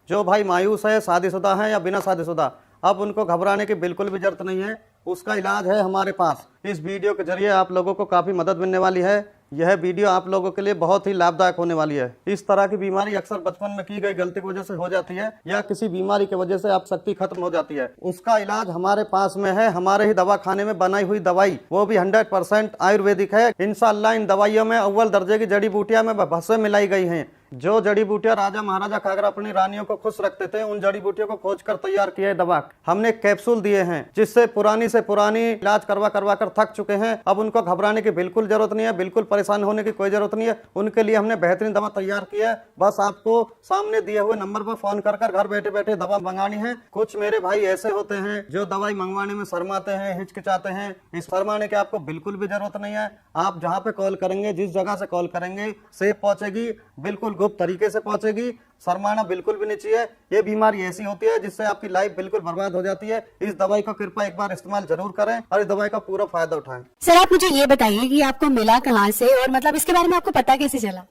जो भाई मायूस है, शादीशुदा है या बिना शादीशुदा, अब उनको घबराने की बिल्कुल भी जरूरत नहीं है। उसका इलाज है हमारे पास। इस वीडियो के जरिए आप लोगों को काफ़ी मदद मिलने वाली है। यह वीडियो आप लोगों के लिए बहुत ही लाभदायक होने वाली है। इस तरह की बीमारी अक्सर बचपन में की गई गलती की वजह से हो जाती है या किसी बीमारी की वजह से आप शक्ति खत्म हो जाती है। उसका इलाज हमारे पास में है। हमारे ही दवा खाने में बनाई हुई दवाई, वो भी 100% आयुर्वेदिक है। इंशाअल्लाह इन दवाइयों में अव्वल दर्जे की जड़ी बूटियां में भस्म मिलाई गई हैं। जो जड़ी बूटियां राजा महाराजा खाकर अपनी रानियों को खुश रखते थे, उन जड़ी बूटियों को खोज कर तैयार किए दवा हमने कैप्सूल दिए हैं, जिससे पुरानी से पुरानी इलाज करवा करवा कर थक चुके हैं। अब उनको घबराने की बिल्कुल जरूरत नहीं है, बिल्कुल परेशान होने की कोई जरूरत नहीं है। उनके लिए हमने बेहतरीन दवा तैयार की है। बस आपको सामने दिए हुए नंबर पर फोन कर घर बैठे बैठे दवा मंगानी है। कुछ मेरे भाई ऐसे होते हैं जो दवाई मंगवाने में शर्माते हैं, हिचकिचाते हैं। इस शर्माने की आपको बिल्कुल भी जरूरत नहीं है। आप जहाँ पे कॉल करेंगे, जिस जगह से कॉल करेंगे, सेफ पहुंचेगी, बिल्कुल गुप्त तरीके से पहुंचेगी। शर्माना बिल्कुल भी नहीं चाहिए। ये बीमारी ऐसी होती है जिससे आपकी लाइफ बिल्कुल बर्बाद हो जाती है। इस दवाई का कृपया एक बार इस्तेमाल जरूर करें और इस दवाई का पूरा फायदा उठाएं। सर आप मुझे ये बताइए कि आपको मिला कहाँ से और मतलब इसके बारे में आपको पता कैसे चला?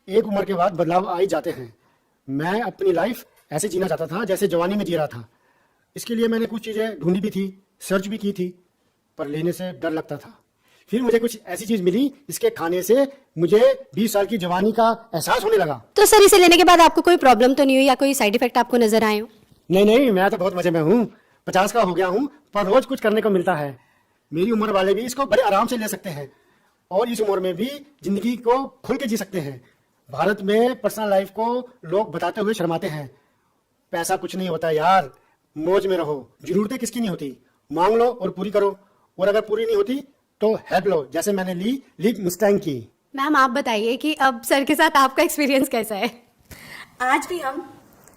एक उम्र के बाद बदलाव आ ही जाते हैं। मैं अपनी लाइफ ऐसे जीना चाहता था जैसे जवानी में जी रहा था। इसके लिए मैंने कुछ चीज़ें ढूंढी भी थी, सर्च भी की थी, पर लेने से डर लगता था। फिर मुझे कुछ ऐसी चीज मिली, इसके खाने से मुझे 20 साल की जवानी का एहसास होने लगा। तो सर इसे लेने के बाद आपको कोई प्रॉब्लम तो नहीं हुई या कोई साइड इफेक्ट आपको नजर आए हो? नहीं, मैं तो बहुत मजे में हूँ। 50 का हो गया हूँ, पर रोज कुछ करने को मिलता है। मेरी उम्र वाले भी इसको बड़े आराम से ले सकते हैं और इस उम्र में भी जिंदगी को खुल के जी सकते हैं। भारत में पर्सनल लाइफ को लोग बताते हुए शर्माते हैं। पैसा कुछ नहीं होता यार, मौज में रहो। जरूरतें किसकी नहीं होती, मांग लो और पूरी करो, और अगर पूरी नहीं होती तो हेल्प लो, जैसे मैंने ली मुस्टैंग की। मैम आप बताइए कि अब सर के साथ आपका एक्सपीरियंस कैसा है? आज भी हम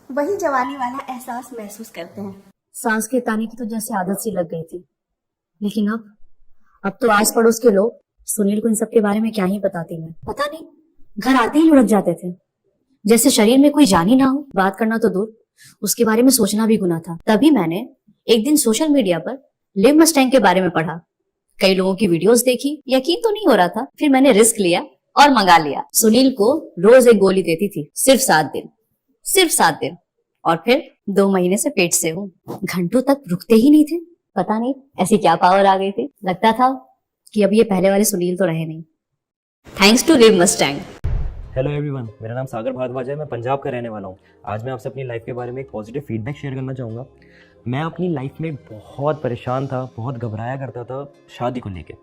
वही जवानी वाला एहसास महसूस करते हैं। सांस के ताने की तो जैसे आदत सी लग गई थी, लेकिन अब तो आस पड़ोस के लोग सुनील को इन सब के बारे में क्या ही बताती मैं। पता नहीं, घर आते ही लुढ़क जाते थे, जैसे शरीर में कोई जान ही ना हो। बात करना तो दूर, उसके बारे में सोचना भी गुनाह था। तभी मैंने एक दिन सोशल मीडिया पर लिव मस्टैंग के बारे में पढ़ा, कई लोगों की वीडियोस देखी, यकीन तो नहीं हो रहा था। फिर मैंने रिस्क लिया और मंगा लिया। सुनील को रोज एक गोली देती थी, सिर्फ 7 दिन, और फिर 2 महीने से पेट से हूँ। घंटों तक रुकते ही नहीं थे। पता नहीं ऐसी क्या पावर आ गई थी। लगता था कि अब ये पहले वाले सुनील तो रहे नहीं। Thanks to Liv Mustang. Hello everyone, मेरा नाम सागर भारद्वाज है। मैं पंजाब का रहने वाला हूँ। आज मैं आपसे अपनी लाइफ के बारे में एक पॉजिटिव फीडबैक शेयर करना चाहूँगा। मैं अपनी लाइफ में बहुत परेशान था, बहुत घबराया करता था शादी को लेके,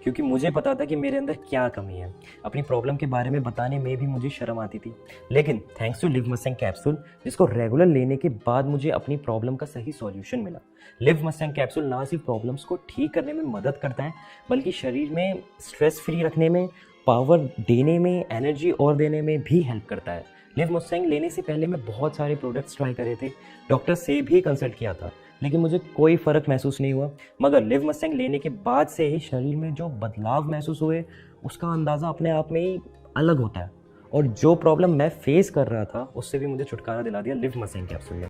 क्योंकि मुझे पता था कि मेरे अंदर क्या कमी है। अपनी प्रॉब्लम के बारे में बताने में भी मुझे शर्म आती थी। लेकिन thanks to Liv Mustang capsule, जिसको रेगुलर लेने के बाद मुझे अपनी प्रॉब्लम का सही सॉल्यूशन मिला। लिव मस्टैंग कैप्सूल ना सिर्फ प्रॉब्लम्स को ठीक करने में मदद करता है, बल्कि शरीर में स्ट्रेस फ्री रखने में, पावर देने में, एनर्जी और देने में भी हेल्प करता है। लिव मस्टैंग लेने से पहले मैं बहुत सारे प्रोडक्ट्स ट्राई करे थे, डॉक्टर से भी कंसल्ट किया था, लेकिन मुझे कोई फ़र्क महसूस नहीं हुआ। मगर लिव मस्टैंग लेने के बाद से ही शरीर में जो बदलाव महसूस हुए, उसका अंदाज़ा अपने आप में ही अलग होता है। और जो प्रॉब्लम मैं फेस कर रहा था, उससे भी मुझे छुटकारा दिला दिया लिव मस्टैंग कैप्सूल ने।